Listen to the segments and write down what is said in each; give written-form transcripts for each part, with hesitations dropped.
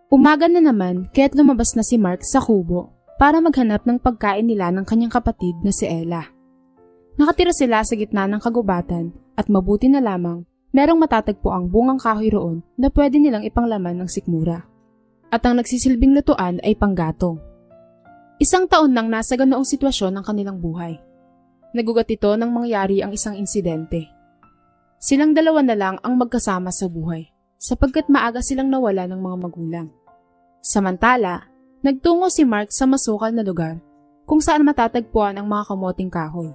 Umaga na naman kaya't lumabas na si Mark sa kubo para maghanap ng pagkain nila ng kanyang kapatid na si Ella. Nakatira sila sa gitna ng kagubatan at mabuti na lamang merong matatagpo ang bungang kahoy roon na pwede nilang ipanglaman ng sikmura. At ang nagsisilbing lutuan ay panggatong. 1 taon nang nasa ganoong sitwasyon ng kanilang buhay. Nagugat ito nang mangyari ang isang insidente. Silang dalawa na lang ang magkasama sa buhay sapagkat maaga silang nawala ng mga magulang. Samantala, nagtungo si Mark sa masukal na lugar kung saan matatagpuan ang mga kamoting kahoy.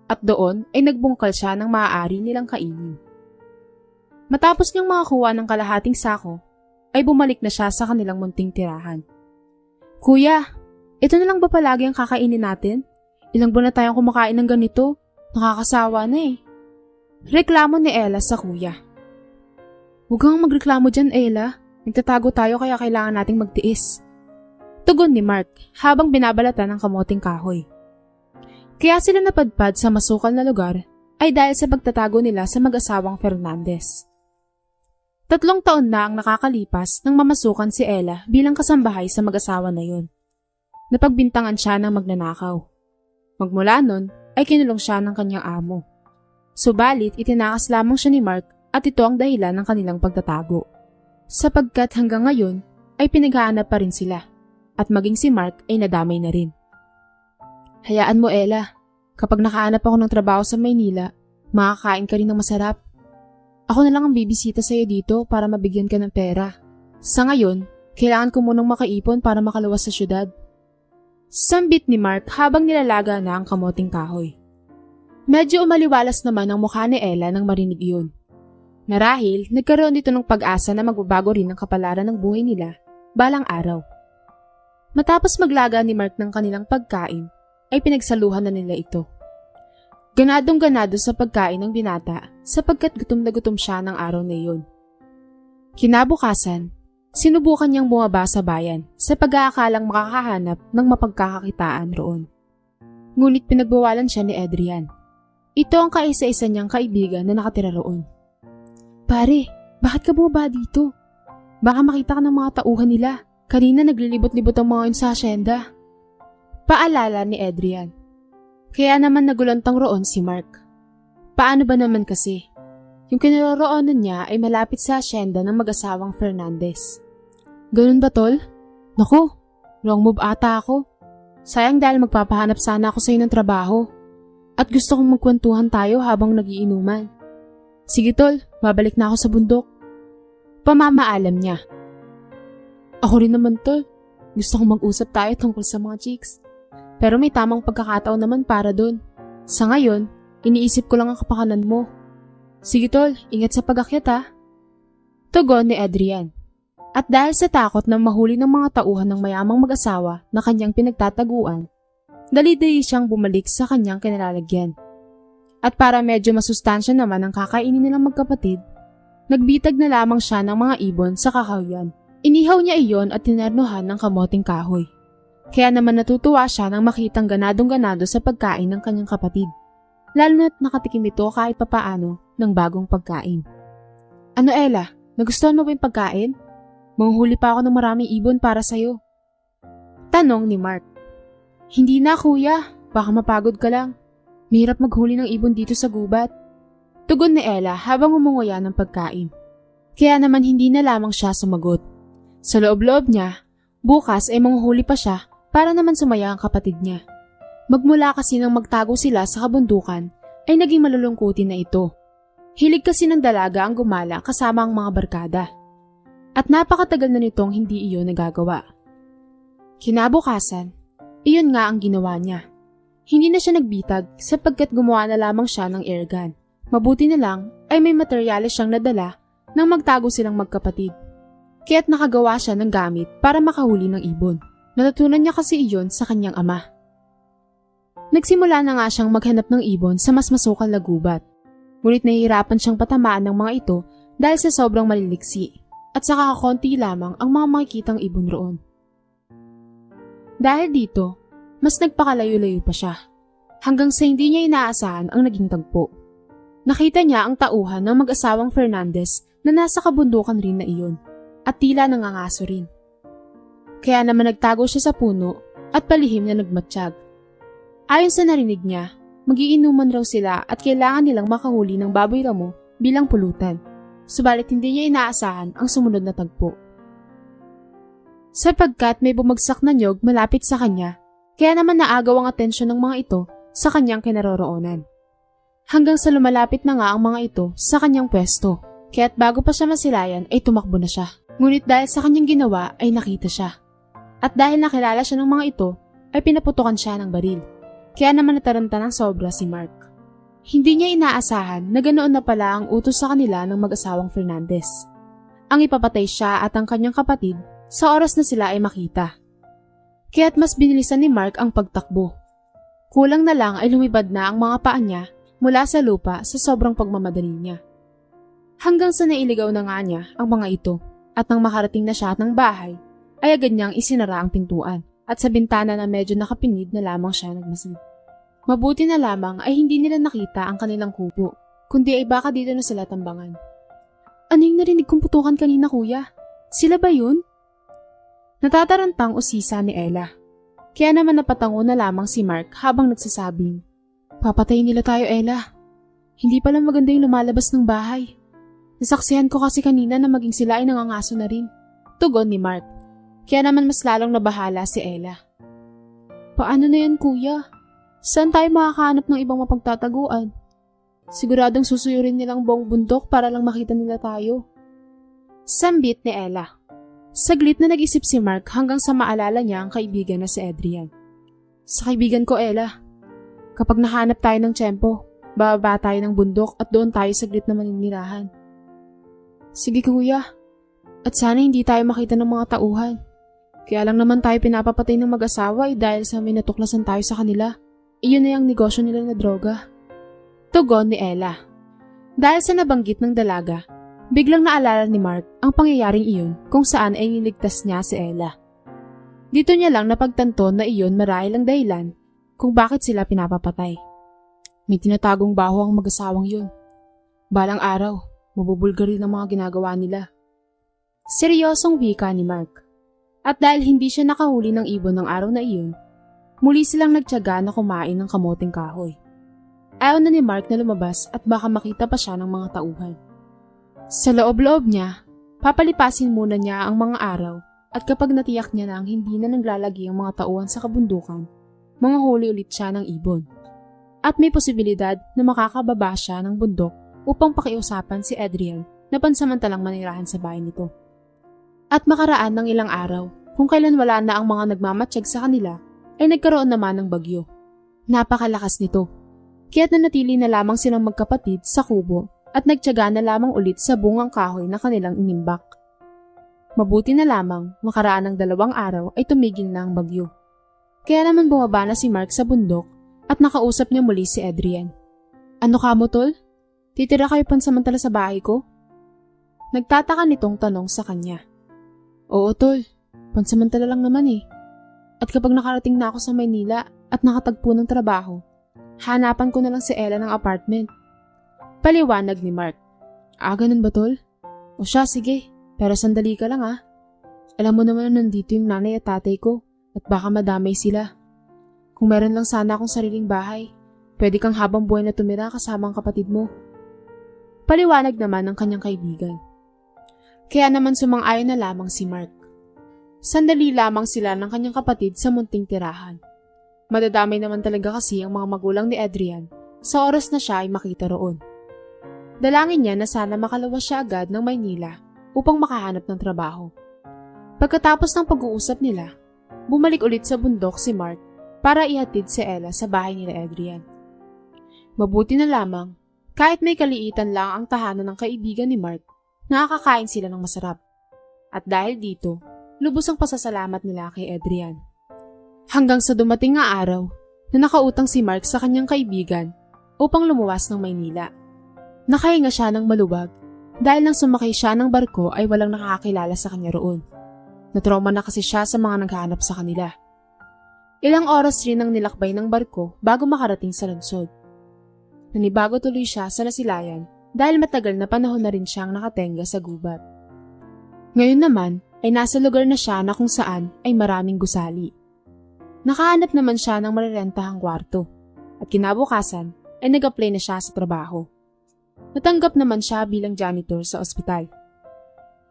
At doon ay nagbungkal siya ng maaari nilang kainin. Matapos niyang makakuha ng kalahating sako, ay bumalik na siya sa kanilang munting tirahan. Kuya, ito na lang ba palagi ang kakainin natin? Ilang buwan na tayong kumakain ng ganito, nakakasawa na eh. Reklamo ni Ella sa kuya. Huwag kang magreklamo dyan, Ella. Nagtatago tayo kaya kailangan nating magtiis. Tugon ni Mark habang binabalatan ng kamoting kahoy. Kaya sila napadpad sa masukal na lugar ay dahil sa pagtatago nila sa mag-asawang Fernandez. 3 taon na ang nakakalipas nang mamasukan si Ella bilang kasambahay sa mag-asawa na yun. Napagbintangan siya ng magnanakaw. Magmula nun ay kinulong siya ng kanyang amo. Subalit itinakas lamang siya ni Mark at ito ang dahilan ng kanilang pagtatago. Sapagkat hanggang ngayon ay pinaghahanap pa rin sila at maging si Mark ay nadamay na rin. Hayaan mo Ella, kapag nakahanap ako ng trabaho sa Maynila, makakain ka rin ng masarap. Ako na lang ang bibisita sa'yo dito para mabigyan ka ng pera. Sa ngayon, kailangan ko munang makaipon para makaluwas sa syudad. Sambit ni Mark habang nilalaga na ang kamoting kahoy. Medyo umaliwalas naman ang mukha ni Ella nang marinig iyon. Marahil, nagkaroon dito ng pag-asa na magbabago rin ang kapalaran ng buhay nila balang araw. Matapos maglaga ni Mark ng kanilang pagkain, ay pinagsaluhan na nila ito. Ganadong-ganado sa pagkain ng binata sapagkat gutom na gutom siya ng araw na iyon. Kinabukasan, sinubukan niyang bumaba sa bayan sa pag-aakalang makakahanap ng mapagkakakitaan roon. Ngunit pinagbawalan siya ni Adrian. Ito ang kaisa-isa niyang kaibigan na nakatira roon. Pare, bakit ka bumaba dito? Baka makita ka ng mga tauhan nila. Kanina naglilibot-libot ang mga yun sa asyenda. Paalala ni Adrian. Kaya naman nagulantang roon si Mark. Paano ba naman kasi? Yung kinaroroonan niya ay malapit sa asyenda ng mag-asawang Fernandez. Ganun ba tol? Naku, wrong move ata ako. Sayang dahil magpapahanap sana ako sa'yo ng trabaho. At gusto kong magkwentuhan tayo habang nagiinuman. Sige tol, babalik na ako sa bundok. Pamamaalam niya. Ako rin naman tol, gusto kong mag-usap tayo tungkol sa mga chicks. Pero may tamang pagkakataon naman para dun. Sa ngayon, iniisip ko lang ang kapakanan mo. Sige tol, ingat sa pag-akyat ha. Tugon ni Adrian. At dahil sa takot na mahuli ng mga tauhan ng mayamang mag-asawa na kanyang pinagtataguan, dali-dali siyang bumalik sa kanyang kinalalagyan. At para medyo masustansya naman ang kakainin nilang magkapatid, nagbitag na lamang siya ng mga ibon sa kakahuyan. Inihaw niya iyon at tinernuhan ng kamoting kahoy. Kaya naman natutuwa siya nang makitang ganadong-ganado sa pagkain ng kanyang kapatid. Lalo na't nakatikim ito kahit papaano ng bagong pagkain. Ano Ella, nagustuhan mo ba yung pagkain? Manghuli pa ako ng maraming ibon para sa'yo. Tanong ni Mark. Hindi na kuya, baka mapagod ka lang. Mahirap maghuli ng ibon dito sa gubat. Tugon ni Ella habang umunguya ng pagkain. Kaya naman hindi na lamang siya sumagot. Sa loob-loob niya, bukas ay manghuli pa siya para naman sumaya ang kapatid niya. Magmula kasi nang magtago sila sa kabundukan ay naging malulungkutin na ito. Hilig kasi ng dalaga ang gumala kasama ang mga barkada. At napakatagal na nitong hindi iyon nagagawa. Kinabukasan, iyon nga ang ginawa niya. Hindi na siya nagbitag sapagkat gumawa na lamang siya ng airgun. Mabuti na lang ay may materyales siyang nadala nang magtago silang magkapatid. Kaya't nakagawa siya ng gamit para makahuli ng ibon. Natutunan niya kasi iyon sa kanyang ama. Nagsimula na nga siyang maghanap ng ibon sa mas masukal na gubat. Ngunit nahihirapan siyang patamaan ng mga ito dahil sa sobrang maliliksi at saka kakonti lamang ang mga makikitang ibon roon. Dahil dito, mas nagpakalayo-layo pa siya hanggang sa hindi niya inaasahan ang naging tagpo. Nakita niya ang tauhan ng mag-asawang Fernandez na nasa kabundukan rin na iyon at tila nangangaso rin. Kaya naman nagtago siya sa puno at palihim na nagmatsyag. Ayon sa narinig niya, magiinuman raw sila at kailangan nilang makahuli ng baboy ramo bilang pulutan. Subalit hindi niya inaasahan ang sumunod na tagpo. Sapagkat may bumagsak na niyog malapit sa kanya, kaya naman naagaw ang atensyon ng mga ito sa kanyang kinaroroonan. Hanggang sa lumalapit na nga ang mga ito sa kanyang pwesto, kaya't bago pa siya masilayan ay tumakbo na siya. Ngunit dahil sa kanyang ginawa ay nakita siya. At dahil nakilala siya ng mga ito, ay pinaputukan siya ng baril. Kaya naman nataranta ng sobra si Mark. Hindi niya inaasahan na ganoon na pala ang utos sa kanila ng mag-asawang Fernandez. Ang ipapatay siya at ang kanyang kapatid sa oras na sila ay makita. Kaya't mas binilisan ni Mark ang pagtakbo. Kulang na lang ay lumibad na ang mga paa niya mula sa lupa sa sobrang pagmamadali niya. Hanggang sa nailigaw na nga niya ang mga ito at nang makarating na siya ng bahay, ay agad niyang isinara ang pintuan at sa bintana na medyo nakapinid na lamang siya nagmasid. Mabuti na lamang ay hindi nila nakita ang kanilang kubo, kundi ay baka dito na sila tambangan. Ano yung narinig kong putukan kanina, kuya? Sila ba yun? Natatarantang usisa ni Ella. Kaya naman napatango na lamang si Mark habang nagsasabing, "Papatayin nila tayo, Ella. Hindi pala maganda yung lumalabas ng bahay. Nasaksihan ko kasi kanina na maging sila ay nangangaso na rin." Tugon ni Mark. Kaya naman mas lalong nabahala si Ella. "Paano na yan, kuya? Saan tayo makakahanap ng ibang mapagtataguan? Siguradong susuyurin nilang buong bundok para lang makita nila tayo." Sambit ni Ella. Saglit na nag-isip si Mark hanggang sa maalala niya ang kaibigan na si Adrian. "Sa kaibigan ko, Ella. Kapag nahanap tayo ng tiyempo, bababa tayo ng bundok at doon tayo saglit na maninirahan." "Sige, kuya. At sana hindi tayo makita ng mga tauhan. Kaya lang naman tayo pinapapatay ng mag-asawa dahil sa may natuklasan tayo sa kanila. Iyon na yung negosyo nila na droga." Tugon ni Ella. Dahil sa nabanggit ng dalaga, biglang naalala ni Mark ang pangyayaring iyon kung saan ay niligtas niya si Ella. Dito niya lang napagtanto na iyon marahil ang dahilan kung bakit sila pinapapatay. May tinatagong baho ang mag-asawang yun. Balang araw, mabubulgarin ang mga ginagawa nila. Seryosong wika ni Mark. At dahil hindi siya nakahuli ng ibon ng araw na iyon, muli silang nagtiyaga na kumain ng kamoting kahoy. Ayaw na ni Mark na lumabas at baka makita pa siya ng mga tauhan. Sa loob-loob niya, papalipasin muna niya ang mga araw at kapag natiyak niya na hindi na naglalagi ang mga tauhan sa kabundukan, mga huli ulit siya ng ibon. At may posibilidad na makakababa siya ng bundok upang pakiusapan si Adrian na pansamantalang manirahan sa bahay nito. At makaraan ng ilang araw, kung kailan wala na ang mga nagmamatsyag sa kanila, ay nagkaroon naman ng bagyo. Napakalakas nito. Kaya't nanatili na lamang silang magkapatid sa kubo at nagtiyaga na lamang ulit sa bungang kahoy na kanilang inimbak. Mabuti na lamang, makaraan ng 2 araw ay tumigil na ang bagyo. Kaya naman bumaba na si Mark sa bundok at nakausap niya muli si Adrian. "Ano ka mo, tol? Titira kayo pansamantala sa bahay ko?" Nagtataka nitong tanong sa kanya. "Oo, tol. Pansamantala lang naman eh. At kapag nakarating na ako sa Maynila at nakatagpo ng trabaho, hanapan ko na lang si Ella ng apartment." Paliwanag ni Mark. "Ganun ba, tol? O siya, sige. Pero sandali ka lang ah. Alam mo naman na nandito yung nanay at tatay ko at baka madamay sila. Kung meron lang sana akong sariling bahay, pwede kang habang buhay na tumira kasama ang kapatid mo." Paliwanag naman ng kanyang kaibigan. Kaya naman sumang-ayon na lamang si Mark. Sandali lamang sila ng kanyang kapatid sa munting tirahan. Madadamay naman talaga kasi ang mga magulang ni Adrian sa oras na siya ay makita roon. Dalangin niya na sana makalawas siya agad ng Maynila upang makahanap ng trabaho. Pagkatapos ng pag-uusap nila, bumalik ulit sa bundok si Mark para ihatid si Ella sa bahay nila Adrian. Mabuti na lamang, kahit may kaliitan lang ang tahanan ng kaibigan ni Mark, nakakakain sila ng masarap. At dahil dito, lubos ang pasasalamat nila kay Adrian. Hanggang sa dumating nga araw na nakautang si Mark sa kanyang kaibigan upang lumuwas ng Maynila. Nakahinga siya ng maluwag dahil nang sumakay siya ng barko ay walang nakakakilala sa kanya roon. Natrauma na kasi siya sa mga naghahanap sa kanila. Ilang oras rin ang nilakbay ng barko bago makarating sa lungsod. Nanibago tuloy siya sa nasilayan dahil matagal na panahon na rin siyang nakatenga sa gubat. Ngayon naman ay nasa lugar na siya na kung saan ay maraming gusali. Nakahanap naman siya ng marirentahang kwarto at kinabukasan ay nag-apply na siya sa trabaho. Natanggap naman siya bilang janitor sa ospital.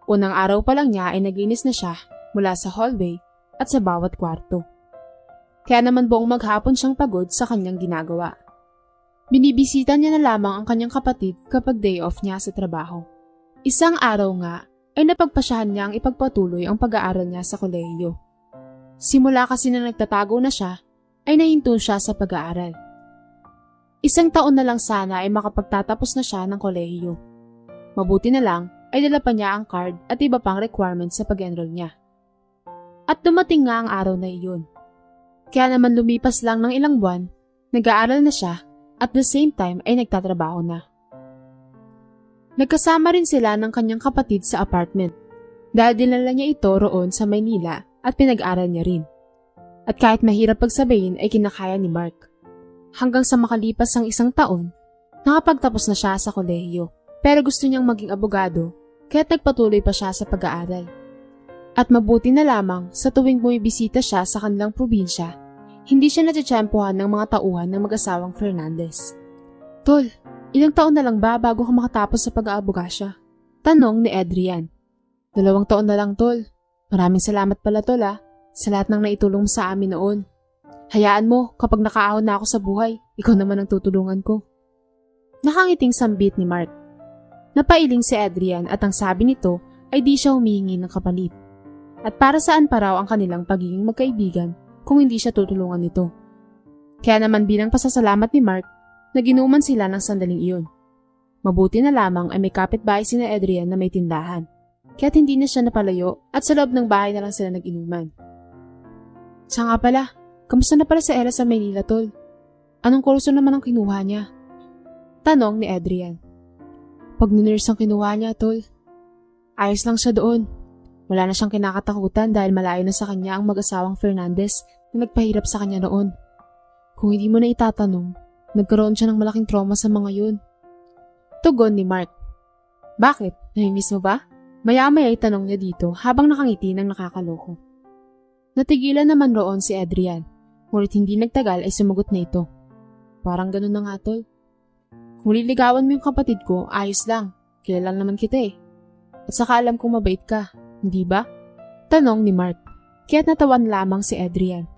Unang araw pa lang niya ay naglinis na siya mula sa hallway at sa bawat kwarto. Kaya naman buong maghapon siyang pagod sa kanyang ginagawa. Binibisita niya na lamang ang kanyang kapatid kapag day off niya sa trabaho. Isang araw nga ay napagpasyahan niyang ipagpatuloy ang pag-aaral niya sa kolehiyo. Simula kasi na nagtatago na siya, ay nahinto siya sa pag-aaral. Isang taon na lang sana ay makapagtatapos na siya ng kolehiyo. Mabuti na lang ay dala pa niya ang card at iba pang requirements sa pag-enroll niya. At dumating nga ang araw na iyon. Kaya naman lumipas lang ng ilang buwan, nag-aaral na siya at the same time ay nagtatrabaho na. Nagkasama rin sila ng kanyang kapatid sa apartment dahil dinala niya ito roon sa Maynila at pinag-aral niya rin. At kahit mahirap pagsabihin ay kinakaya ni Mark. Hanggang sa makalipas ang isang taon, nakapagtapos na siya sa kolehiyo pero gusto niyang maging abogado kaya't nagpatuloy pa siya sa pag-aaral. At mabuti na lamang sa tuwing bumibisita siya sa kanilang probinsya, hindi siya natitsyempohan ng mga tauhan ng mag-asawang Fernandez. Tol, ilang taon na lang ba bago ka makatapos sa pag-aabogasya? Tanong ni Adrian. 2 taon na lang, Tol. Maraming salamat pala, Tol, sa lahat ng naitulong mo sa amin noon. Hayaan mo, kapag nakaahon na ako sa buhay, ikaw naman ang tutulungan ko. Nakangiting sambit ni Mark. Napailing si Adrian at ang sabi nito ay di siya humihingi ng kapalit. At para saan pa raw ang kanilang pagiging magkaibigan kung hindi siya tutulungan nito. Kaya naman bilang pasasalamat ni Mark, naginuman sila ng sandaling iyon. Mabuti na lamang ay may kapitbahay sina Adrian na may tindahan. Kaya't hindi na siya napalayo at sa loob ng bahay na lang sila nag-inuman. Siya nga pala, kamusta na pala si Ella sa Maynila, Tol? Anong kurso naman ang kinuha niya? Tanong ni Adrian. Pag-nurse ang kinuha niya, Tol. Ayos lang siya doon. Wala na siyang kinakatakutan dahil malayo na sa kanya ang mag-asawang Fernandez na nagpahirap sa kanya noon. Kung hindi mo na itatanong, nagkaroon siya ng malaking trauma sa mga yun. Tugon ni Mark. Bakit? Namimiss mo ba? Maya-maya ay tanong niya dito habang nakangiti ng nakakaloko. Natigilan naman roon si Adrian, ngunit hindi nagtagal ay sumagot na ito. Parang ganun na nga, Tol. Kung liligawan mo yung kapatid ko, ayos lang. Kilala naman kita eh. At saka alam kong mabait ka, hindi ba? Tanong ni Mark, kaya't natawan lamang si Adrian.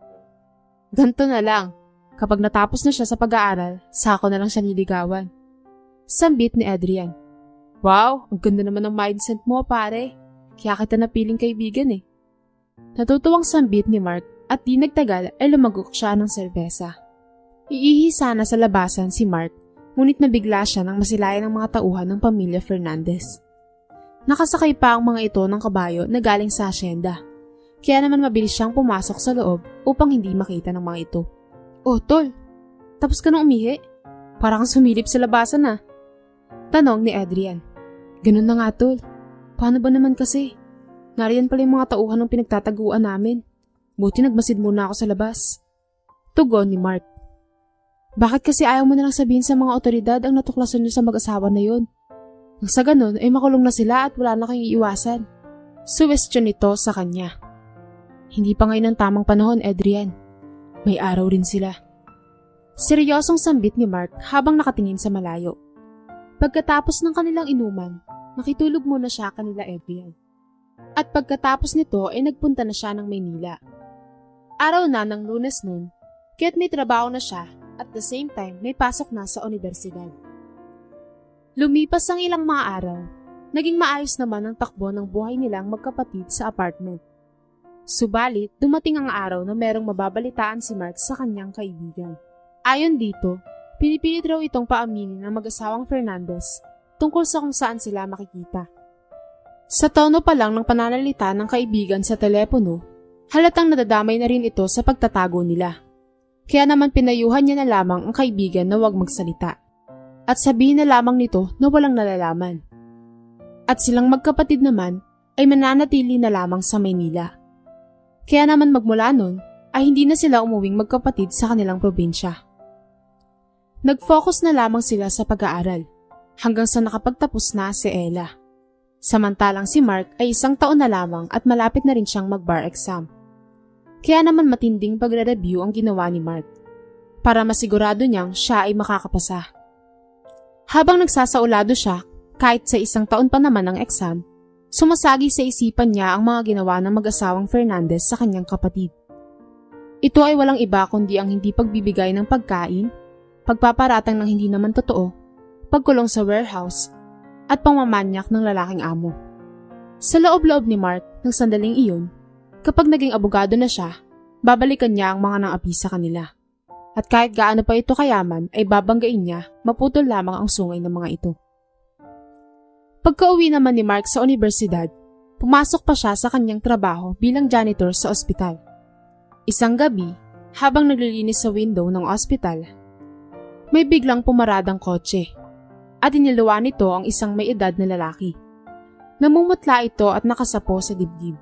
Ganto na lang. Kapag natapos na siya sa pag-aaral, sako na lang siya liligawan. Sambit ni Adrian. Wow, ang ganda naman ng mindset mo, pare. Kaya kita napiling kaibigan eh. Natutuwang sambit ni Mark at di nagtagal ay lumagok siya ng serbesa. Iihi sana sa labasan si Mark, ngunit nabigla siya nang masilayan ng mga tauhan ng pamilya Fernandez. Nakasakay pa ang mga ito ng kabayo na galing sa asyenda. Kaya naman mabilis siyang pumasok sa loob upang hindi makita ng mga ito. Oh, Tol, tapos ka nang umihi? Parang sumilip sa labasan ah. Tanong ni Adrian. Ganun na nga, Tol. Paano ba naman kasi? Nariyan pala yung mga tauhan ng pinagtataguan namin. Buti nagmasid muna ako sa labas. Tugon ni Mark. Bakit kasi ayaw mo nalang sabihin sa mga otoridad ang natuklasan niyo sa mag-asawa na yon? Nang sa ganun ay makulong na sila at wala na kayong iiwasan. Suwestyon nito sa kanya. Hindi pa ngayon ang tamang panahon, Adrian. May araw rin sila. Seryosong sambit ni Mark habang nakatingin sa malayo. Pagkatapos ng kanilang inuman, nakitulog muna siya kanila Adrian. At pagkatapos nito ay nagpunta na siya ng Maynila. Araw na ng Lunes noon, kaya't may trabaho na siya at the same time may pasok na sa universidad. Lumipas ang ilang mga araw, naging maayos naman ang takbo ng buhay nilang magkapatid sa apartment. Subalit, dumating ang araw na merong mababalitaan si Mark sa kanyang kaibigan. Ayon dito, pinipilit raw itong paaminin ng mag-asawang Fernandez tungkol sa kung saan sila makikita. Sa tono pa lang ng pananalita ng kaibigan sa telepono, halatang nadadamay na rin ito sa pagtatago nila. Kaya naman pinayuhan niya na lamang ang kaibigan na huwag magsalita. At sabihin na lamang nito na walang nalalaman. At silang magkapatid naman ay mananatili na lamang sa Maynila. Kaya naman magmula nun ay hindi na sila umuwing magkapatid sa kanilang probinsya. Nag-focus na lamang sila sa pag-aaral hanggang sa nakapagtapos na si Ella. Samantalang si Mark ay 1 taon na lamang at malapit na rin siyang mag-bar exam. Kaya naman matinding pagre-review ang ginawa ni Mark para masigurado niyang siya ay makakapasa. Habang nagsasaulado siya, kahit sa 1 taon pa naman ang exam, sumasagi sa isipan niya ang mga ginawa ng mag-asawang Fernandez sa kanyang kapatid. Ito ay walang iba kundi ang hindi pagbibigay ng pagkain, pagpaparatang ng hindi naman totoo, pagkulong sa warehouse, at pangmamanyak ng lalaking amo. Sa loob-loob ni Mark ng sandaling iyon, kapag naging abogado na siya, babalikan niya ang mga nang-api sa kanila. At kahit gaano pa ito kayaman ay babanggain niya, maputol lamang ang sungay ng mga ito. Pagka-uwi naman ni Mark sa universidad, pumasok pa siya sa kanyang trabaho bilang janitor sa ospital. Isang gabi, habang naglilinis sa window ng ospital, may biglang pumaradang kotse at iniluwa nito ang isang may edad na lalaki. Namumutla ito at nakasapo sa dibdib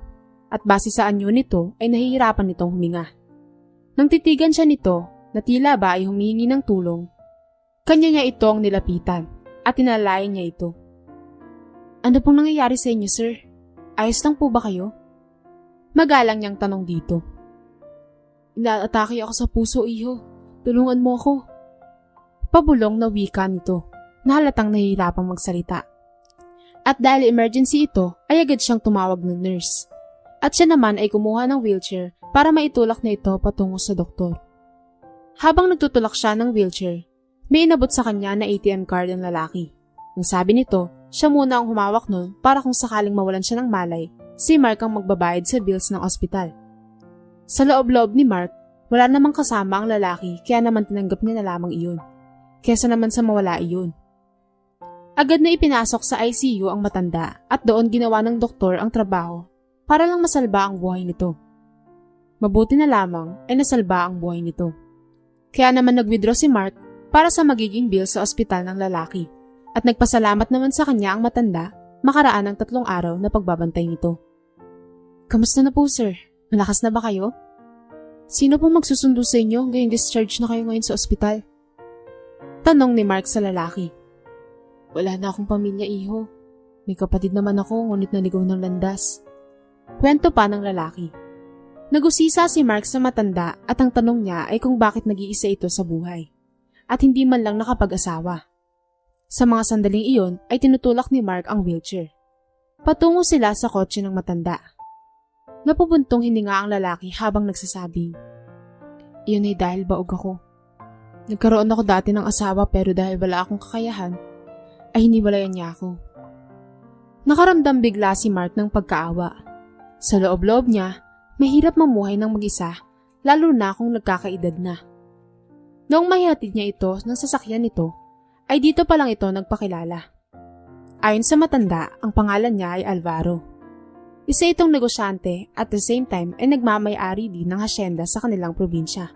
at base sa anyo nito ay nahihirapan nitong huminga. Nang titigan siya nito na tila ba ay humihingi ng tulong, kanya niya itong nilapitan at tinalayan niya ito. Ano pong nangyayari sa inyo, sir? Ayos lang po ba kayo? Magalang niyang tanong dito. Inaatake ako sa puso, iho. Tulungan mo ako. Pabulong na wika nito, na halatang nahihirapang magsalita. At dahil emergency ito, ay agad siyang tumawag ng nurse. At siya naman ay kumuha ng wheelchair para maitulak na ito patungo sa doktor. Habang nagtutulak siya ng wheelchair, may inabot sa kanya na ATM card ang lalaki. Ang sabi nito, siya muna ang humawak nun para kung sakaling mawalan siya ng malay, si Mark ang magbabayad sa bills ng ospital. Sa loob-loob ni Mark, wala namang kasama ang lalaki kaya naman tinanggap niya na lamang iyon, kesa naman sa mawala iyon. Agad na ipinasok sa ICU ang matanda at doon ginawa ng doktor ang trabaho para lang masalba ang buhay nito. Mabuti na lamang ay nasalba ang buhay nito. Kaya naman nag-withdraw si Mark para sa magiging bill sa ospital ng lalaki at nagpasalamat naman sa kanya ang matanda makaraan ng 3 araw na pagbabantay nito. Kamusta na po, sir? Malakas na ba kayo? Sino pong magsusundo sa inyo ngayong discharge na kayo ngayon sa ospital? Tanong ni Mark sa lalaki. Wala na akong pamilya, iho. May kapatid naman ako ngunit naligaw ng landas. Kwento pa ng lalaki. Nagusisa si Mark sa matanda at ang tanong niya ay kung bakit nag-iisa ito sa buhay at hindi man lang nakapag-asawa. Sa mga sandaling iyon ay tinutulak ni Mark ang wheelchair. Patungo sila sa kotse ng matanda. Napupuntong hininga ang lalaki habang nagsasabing, iyon ay dahil baog ako. Nagkaroon ako dati ng asawa pero dahil wala akong kakayahan, ay hiniwalayan niya ako. Nakaramdam bigla si Mark ng pagkaawa. Sa loob-loob niya, mahirap mamuhay ng mag-isa, lalo na kung nagkakaedad na. Noong mahihatid niya ito ng sasakyan nito, ay dito pa lang ito nagpakilala. Ayon sa matanda, ang pangalan niya ay Alvaro. Isa itong negosyante at the same time ay nagmamay-ari din ng hasyenda sa kanilang probinsya.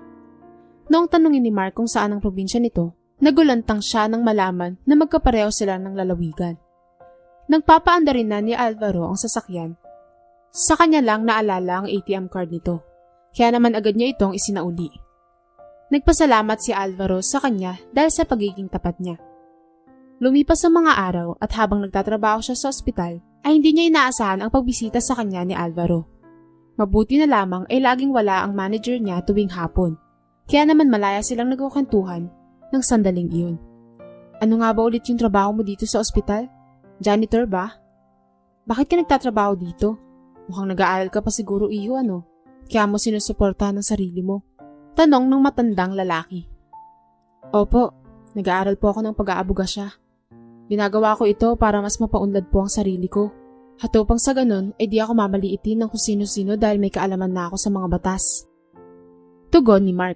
Noong tanungin ni Mark kung saan ang probinsya nito, nagulantang siya nang malaman na magkapareho sila ng lalawigan. Nagpapaanda rin na ni Alvaro ang sasakyan. Sa kanya lang naalala ang ATM card nito, kaya naman agad niya itong isinauli. Nagpasalamat si Alvaro sa kanya dahil sa pagiging tapat niya. Lumipas ang mga araw at habang nagtatrabaho siya sa ospital, ay hindi niya inaasahan ang pagbisita sa kanya ni Alvaro. Mabuti na lamang ay laging wala ang manager niya tuwing hapon, kaya naman malaya silang nagkukwentuhan ng sandaling iyon. Ano nga ba ulit yung trabaho mo dito sa ospital? Janitor ba? Bakit ka nagtatrabaho dito? Mukhang nag-aaral ka pa siguro, iho, ano? Kaya mo sinusuportahan ng sarili mo? Tanong ng matandang lalaki. Opo, nag-aaral po ako ng pag-aabogasya. Ginagawa ko ito para mas mapaunlad po ang sarili ko. At upang sa ganun, ay di ako mamaliitin ng kung sino-sino dahil may kaalaman na ako sa mga batas. Tugon ni Mark.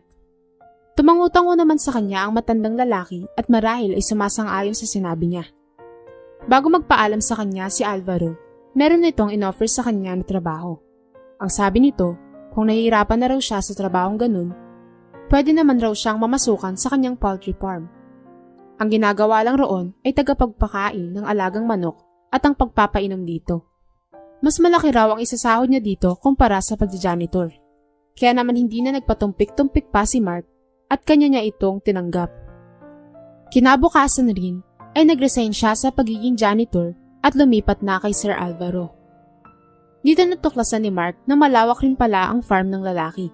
Tumangutango naman sa kanya ang matandang lalaki at marahil ay sumasang-ayon sa sinabi niya. Bago magpaalam sa kanya si Alvaro, meron nitong inoffer sa kanya na trabaho. Ang sabi nito, kung nahihirapan na raw siya sa trabahong ganun, pwede naman raw siyang mamasukan sa kanyang poultry farm. Ang ginagawa lang roon ay tagapagpakain ng alagang manok at ang pagpapainom dito. Mas malaki raw ang isasahod niya dito kumpara sa pag-janitor. Kaya naman hindi na nagpatumpik-tumpik pa si Mark at kanya niya itong tinanggap. Kinabukasan rin ay nag-resign siya sa pagiging janitor at lumipat na kay Sir Alvaro. Dito natuklasan ni Mark na malawak rin pala ang farm ng lalaki.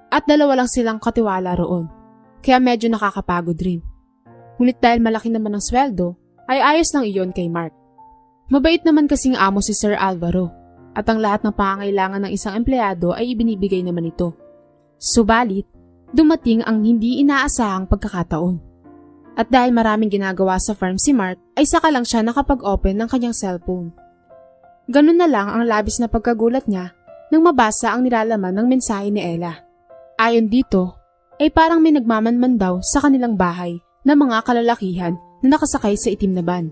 At dalawa lang silang katiwala roon, kaya medyo nakakapagod rin. Ngunit dahil malaki naman ang sweldo, ay ayos lang iyon kay Mark. Mabait naman kasing amo si Sir Alvaro, at ang lahat ng pangangailangan ng isang empleyado ay ibinibigay naman ito. Subalit, dumating ang hindi inaasahang pagkakataon. At dahil maraming ginagawa sa farm si Mark, ay saka lang siya nakapag-open ng kanyang cellphone. Ganun na lang ang labis na pagkagulat niya nang mabasa ang nilalaman ng mensahe ni Ella. Ayon dito, ay parang may nagmamanman daw sa kanilang bahay na mga kalalakihan na nakasakay sa itim na van.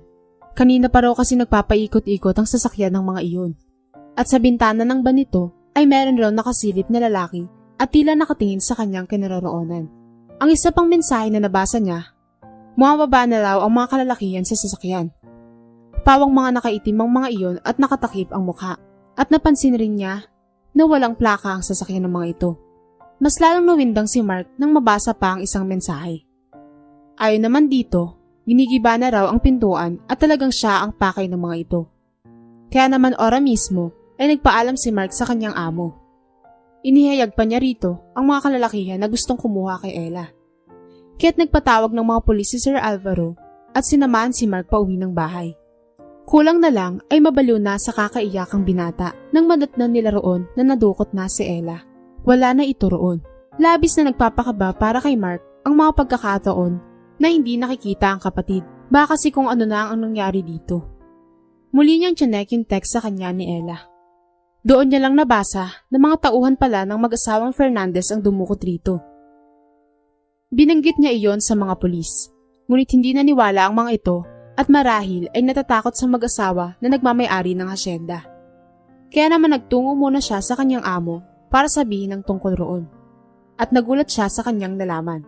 Kanina pa raw kasi nagpapaikot-ikot ang sasakyan ng mga iyon. At sa bintana ng van nito ay meron raw nakasilip na lalaki at tila nakatingin sa kanyang kinaroroonan. Ang isa pang mensahe na nabasa niya, bumababa na raw ang mga kalalakihan sa sasakyan. Pawang mga nakaitim ang mga iyon at nakatakip ang mukha. At napansin rin niya na walang plaka ang sasakyan ng mga ito. Mas lalong nawindang si Mark nang mabasa pa ang isang mensahe. Ayon naman dito, ginigiba na raw ang pintuan at talagang siya ang pakay ng mga ito. Kaya naman ora mismo ay nagpaalam si Mark sa kanyang amo. Inihayag pa niya rito ang mga kalalakihan na gustong kumuha kay Ella. Kaya't nagpatawag ng mga pulis si Sir Alvaro at sinamahan si Mark pauwi ng bahay. Kulang na lang ay mabaliw na sa kakaiyakang binata nang madatnan nila roon na nadukot na si Ella. Wala na ito roon. Labis na nagpapakaba para kay Mark ang mga pagkakataon na hindi nakikita ang kapatid. Baka kasi kung ano na ang nangyari dito. Muli niyang tiyanek yung text sa kanya ni Ella. Doon niya lang nabasa na mga tauhan pala ng mag-asawang Fernandez ang dumukot rito. Binanggit niya iyon sa mga pulis. Ngunit hindi naniwala ang mga ito at marahil ay natatakot sa mag-asawa na nagmamay-ari ng hasyenda. Kaya naman nagtungo muna siya sa kanyang amo para sabihin ang tungkol roon. At nagulat siya sa kanyang nalaman.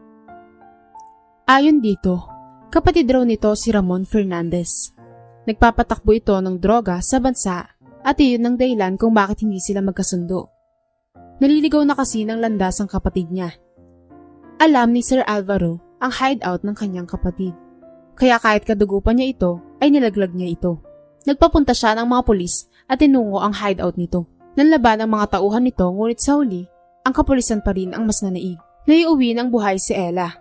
Ayon dito, kapatid raw nito si Ramon Fernandez. Nagpapatakbo ito ng droga sa bansa at iyon ang dahilan kung bakit hindi sila magkasundo. Naliligaw na kasi ng landas ang kapatid niya. Alam ni Sir Alvaro ang hideout ng kanyang kapatid. Kaya kahit kadugo pa niya ito, ay nilaglag niya ito. Nagpapunta siya ng mga pulis at tinungo ang hideout nito. Nanlaban ang mga tauhan nito ngunit sa huli, ang kapulisan pa rin ang mas nanaig. Naiuwi ng buhay si Ella.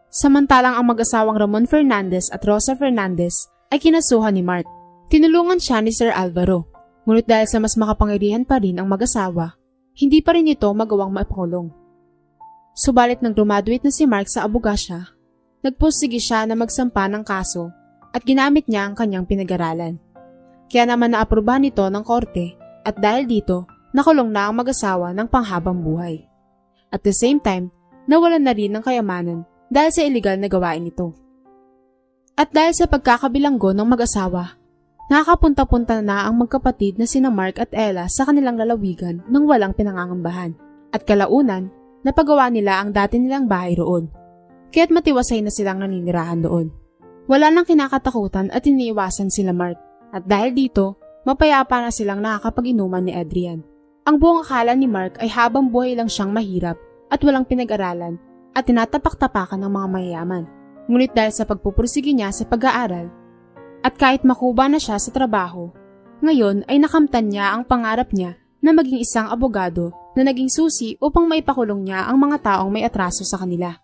Samantalang ang mag-asawang Ramon Fernandez at Rosa Fernandez ay kinasuhan ni Mark. Tinulungan siya ni Sir Alvaro. Ngunit dahil sa mas makapangyarihan pa rin ang mag-asawa, hindi pa rin ito magawang maipakulong. Subalit nang graduate na si Mark sa abogasya, nagpursige siya na magsampa ng kaso at ginamit niya ang kanyang pinag-aralan. Kaya naman naaprubahan ito ng korte at dahil dito, nakulong na ang mag-asawa ng panghabang buhay. At the same time, nawalan na rin ng kayamanan dahil sa illegal na gawain ito. At dahil sa pagkakabilanggo ng mag-asawa, nakakapunta-punta na ang magkapatid na sina Mark at Ella sa kanilang lalawigan nang walang pinangangambahan. At kalaunan, napagawa nila ang dati nilang bahay roon. Kaya't matiwasay na silang naninirahan doon. Wala nang kinakatakutan at iniiwasan sila Mark. At dahil dito, mapayapa na silang nakakapag-inuman ni Adrian. Ang buong akala ni Mark ay habang buhay lang siyang mahirap at walang pinag-aralan at tinatapak-tapakan ng mga mayayaman. Ngunit dahil sa pagpupursige niya sa pag-aaral at kahit makuba na siya sa trabaho, ngayon ay nakamtan niya ang pangarap niya na maging isang abogado na naging susi upang maipakulong niya ang mga taong may atraso sa kanila.